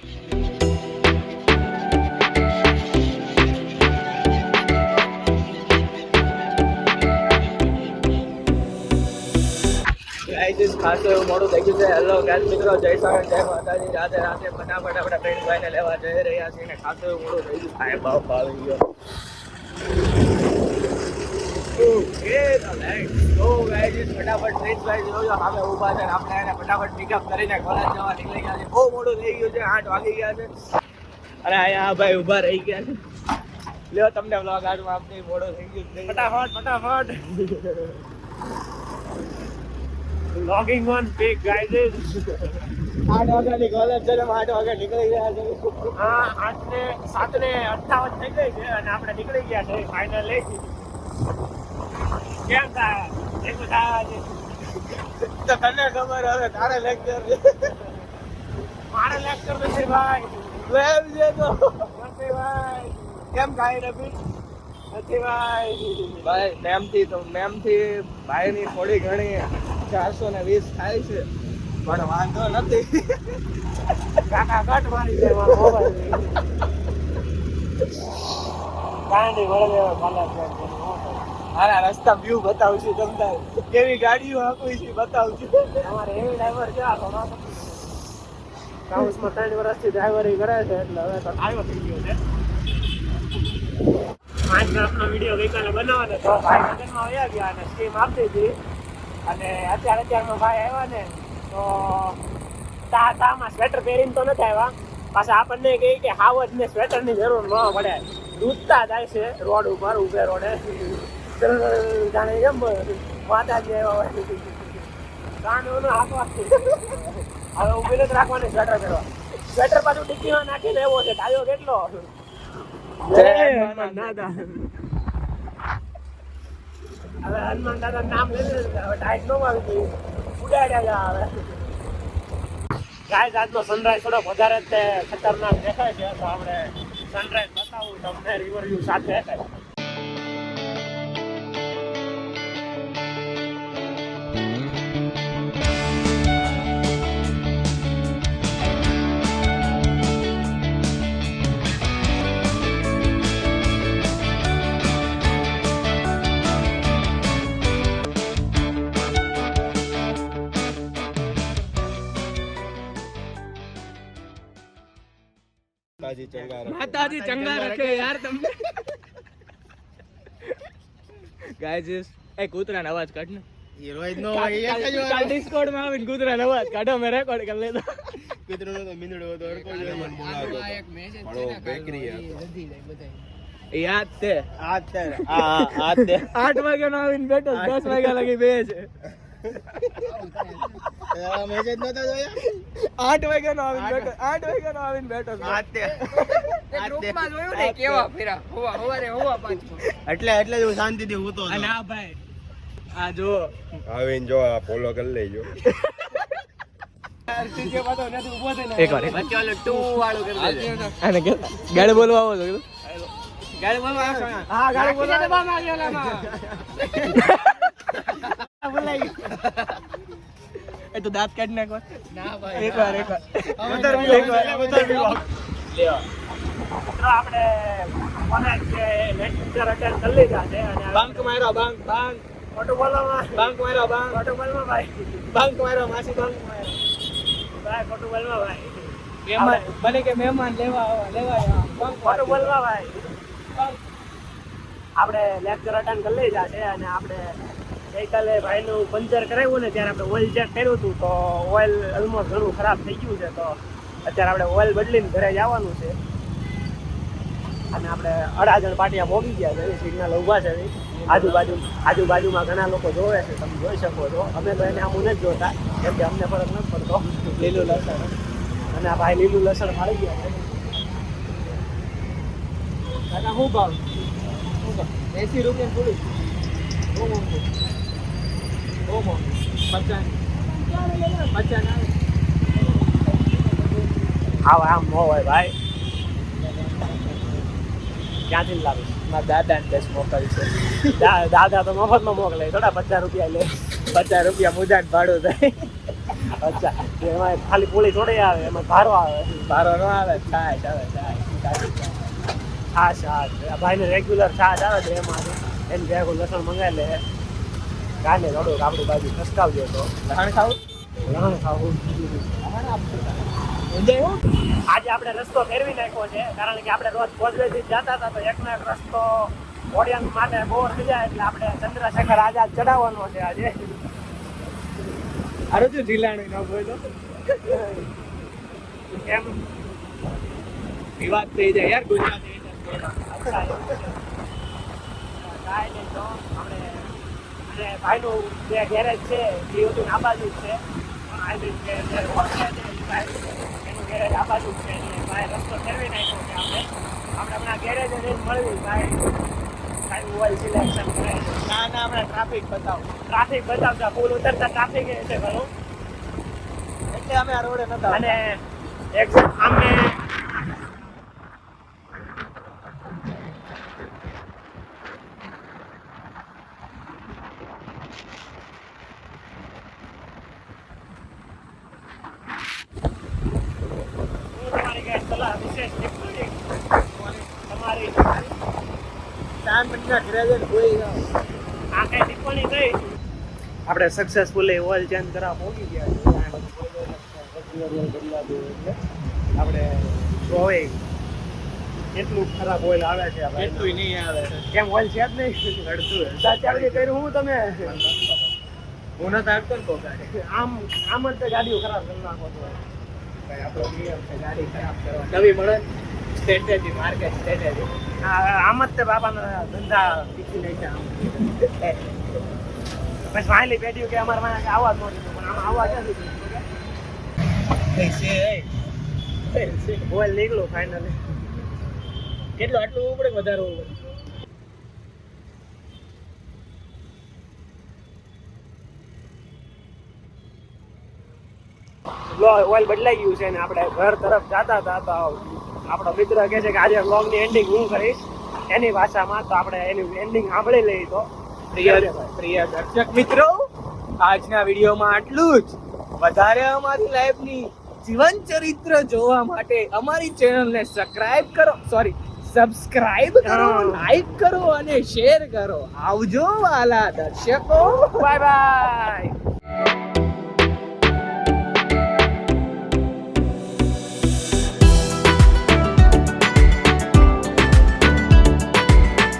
ખાસ એવું મોડું થઈ ગયું છે. હેલો ગાઈસ મિત્રો, જય સ્વાગત, જય માતાજી, રાધે રાધે. ફટાફટ આપણા ફ્રેન્ડભાઈને લેવા જઈ રહ્યા છીએ ને ખાસ એવું મોડું થઈ ગયું. આ બાપ આવી ગયો. ફટાફટ ફ્રેન્ડભાઈ જોયો સામે ઊભા છે. આપણે એને ફટાફટ પિકઅપ કરીને કોલેજ જવા નીકળી ગયા છે. બહુ મોડું થઈ ગયું છે, 8 વાગી ગયા છે અને અહીંયા ભાઈ ઊભા રહી ગયા છે. લ્યો તમને વ્લોગ આજમાં આપની મોડું થઈ ગયું. ફટાફટ logging on big guys. 8 વાગ્યાની કોલેજ છે, 8 વાગે નીકળી ગયા છે. હા, 7:58 થઈ ગઈ છે અને આપણે નીકળી ગયા છે ફાઇનલી. કેમ થાય એવું થાય છે તો તને ખબર હવે તારે લેક્ચર છે. મારે લેક્ચર નથી ભાઈ. વેબ છે તો નથી ભાઈ. કેમ કાઈ નથી ભાઈ. મેમથી ભાઈની થોડી ઘણી 420 થાય છે પણ વાંધો નથી. કાકા કટ મારી દે મારો મોબાઈલ કાંડી વળે કાલા છે. મારા રસ્તા વ્યૂ બતાવું છું તમને, કેવી ગાડીઓ આપું છું બતાવું છું. અમારે એવી ડ્રાઈવર છે આ તો કાઉન્સમાં 3 વર્ષથી ડ્રાઈવરી કરે છે એટલે હવે તો આવ્યો થઈ ગયો છે. આજનો આપણો વિડીયો ગઈકાલે બનાવવાનો તો ભાઈ નગરમાં આવ્યા ગયા અને સ્કીમ આપી હતી અને અત્યારમાં ભાઈ આવ્યા ને તો તામાં સ્વેટર પહેરીને તો નથી આવ્યા. પાછા આપણને કહે કે હાવજ ને સ્વેટરની જરૂર ન પડે, દૂધતા જાય છે રોડ ઉપર ઉભે રોડે જાણે કેમ માતાજી આવ્યા હોય કાંડોનો હાથવા. હવે ઉભી નથી રાખવાની સ્વેટર પહેરવા. સ્વેટર પાછું ડિક્કીમાં નાખીને એવો છે ટાયો કેટલો. હનુમાન દાદા, હવે હનુમાન દાદા નામ લઈ હવે ટાઈટ નો આવી ગઈ ઉડાડ્યા હવે. ગાઈસ આજનો સનરાઈઝ થોડો વધારે જ ખતરનાક દેખાય છે તો આપણે સનરાઈઝ બતાવું તમને રિવરવ્યુ સાથે. માતાજી ચંગા રખે યાર તમને. ગાઈસ એ કૂતરાનો અવાજ કાઢ ને. એ રોજ નો હોય એક જ વાર ડિસ્કોર્ડ માં આવીને કૂતરાનો અવાજ કાઢો, મે રેકોર્ડ કરી લેતો. કૂતરાનો તો મીંદડો હતો અડકો જો મન બોલાવતો. આ એક મેસેજ છે ને બેકરી વધી જાય બધાય. યાદ છે આ 8 વાગ્યાનો આવીને બેઠો 10 વાગ્યા લગી બે છે. મેસેજ નતો જોયા. 8 વાગ્યાનો આવીને બેઠો ગ્રુપમાં જોયું ને કેવા ફેરા હોવા પાંચમાં એટલે હું શાંતિથી ઊતો અને આ ભાઈ આ જો આવીને જો આ ફોલો કરી લેજો. એકવાર વચ્ચે ઓલો 2 વાળું કરી દેજો. આને કે ગાડી બોલવા આવો છો? ગાડી બોલવા આવશો? હા ગાડી બોલવા બામ આવ્યો લામાં બોલાઈ. એ તો દાંત કાઢ નાખો. ના ભાઈ એકવાર લ્યો. તો આપણે કોલેજ છે લેક્ચર અટેન્ડ કરી લીધા છે અને બંક માર્યો બંક ફોટો બોલવામાં બંક માર્યો ફોટો બોલવામાં ભાઈ બંક માર્યો માસી બંક માર્યો ભાઈ ફોટો બોલવામાં ભાઈ મહેમાન બને કે મહેમાન લેવા ફોટો બોલવા ભાઈ. આપણે લેક્ચર અટેન્ડ કરી લીધા છે અને આપણે ગઈકાલે ભાઈનું પંચર કરાવ્યું ને ત્યારે આપણે ઓઇલ ચેક કર્યું હતું તો ઓઇલ ઓલમોસ્ટ ઘણું ખરાબ થઈ ગયું છે તો અત્યારે આપણે ઓઇલ બદલીને ઘરે જવાનું છે અને આપણે અડાજણ પાટિયા પહોંચી ગયા છે. સિગ્નલ ઊભા છે આજુબાજુમાં ઘણા લોકો જોવે છે, તમે જોઈ શકો છો. અમે તો એને આમ નથી જોતા કેમ કે અમને ફરક નથી પડતો. લીલું લસણ અને આ ભાઈ લીલું લસણ ફાળી ગયા છે. દાદા શું ભાવ? 80 રૂપિયા થોડી બહુ મોંઘું. 50 આવે આમ ન હોય ભાઈ. ક્યાંથી લાવીશ? મારા દાદાને દેશ મોકલશે. દાદા તો મફતમાં મોકલે, થોડા 50 રૂપિયા લે. 50 રૂપિયા મુજાને ભાડું થાય. અચ્છા એમાં ખાલી પૂળી થોડી આવે, એમાં ભારો આવે. ભારો ન આવે, છાશ આવે, છાશ. છાશ ભાઈને રેગ્યુલર છાશ આવે છે એમાં એને ભેગું લસણ મંગાવી લે. ગાને થોડુંક આપણી બાજુ ખસકાવજો તો લસણ ખાવું? લસણ ખાવું. આજે આપણે રસ્તો ફેરવી નાખ્યો છે, કારણ કે આપણે રોજ કોઝવેથી જતા હતા તો એકનો એક રસ્તો ઓડિયન્સ માટે બોર થઈ જાય, એટલે આપણે ચંદ્રશેખર આઝાદ ચડાવવાનો છે આજે. અરે જો ઢીલાણી ન બોલો કેમ વિવાદ થઈ જાય યાર ગુજરાતી. કાંઈ નહીં તો આપણે અને ભાઈનું જે ગેરેજ છે એ બધું આ બાજુ જ છે. એનું ગેરેજ આ બાજુ જ છે. ભાઈ રસ્તો ફેરવી નાખ્યો છે આપણે હમણાં ગેરેજ મળવી ભાઈ ઓઇલ સિલેક્શન કરે. ના હમણાં ટ્રાફિક બતાવતા પુલ ઉતરતા ટ્રાફિક છે ઘણું, એટલે અમે આ રોડે નતા. અને એક્ઝેક્ટ આમને તમારી કઈ સલાહ વિશેષ તમારી આ કઈ ટિપ્પણી કઈ? આપણે સક્સેસફુલી ઓઇલ ચેન્જ કરવા પહોંચી ગયા છીએ. આપણે જોઈ કેટલું ખરાબ ઓઇલ આવે છે. એટલું નહીં આવે. કેમ ઓઇલ છે જ નહીં? અડધું ચાર્જ કર્યું હું તમે હું નથી આવતો ને તો ગાડી. આમ જ તો ગાડીઓ ખરાબ કરી નાખો છો. આપણો નિયમ છે ગાડી ખરાબ કરવા. નવી મળે સ્ટ્રેટેજી, માર્કેટ સ્ટ્રેટેજી. આમ જ તે બાપાના ધંધા શીખી લે છે. બસ વાયલી પેઢીઓ કે અમારે માં આવા જ નહોતું, પણ આમાં આવવા ક્યાંથી ઓઇલ નીકળું ફાઇનલી. કેટલું આટલું ઉપડે વધારે ઉપડે. ઓઇલ બદલાઈ ગયું છે ને આપણે ઘર તરફ જતા હતા તો આપણો મિત્ર કહે છે કે આજે વ્લોગની એન્ડિંગ હું કરીશ એની ભાષામાં, તો આપણે એની એન્ડિંગ સાંભળી લઈએ. તો પ્રિય દર્શક મિત્રો, આજના વિડીયોમાં આટલું જ. વધારે અમારી લાઈફની જીવન ચરિત્ર જોવા માટે અમારી ચેનલને સબસ્ક્રાઇબ કરો, લાઈક કરો અને શેર કરો. આવજો વાલા દર્શકો. Bye bye.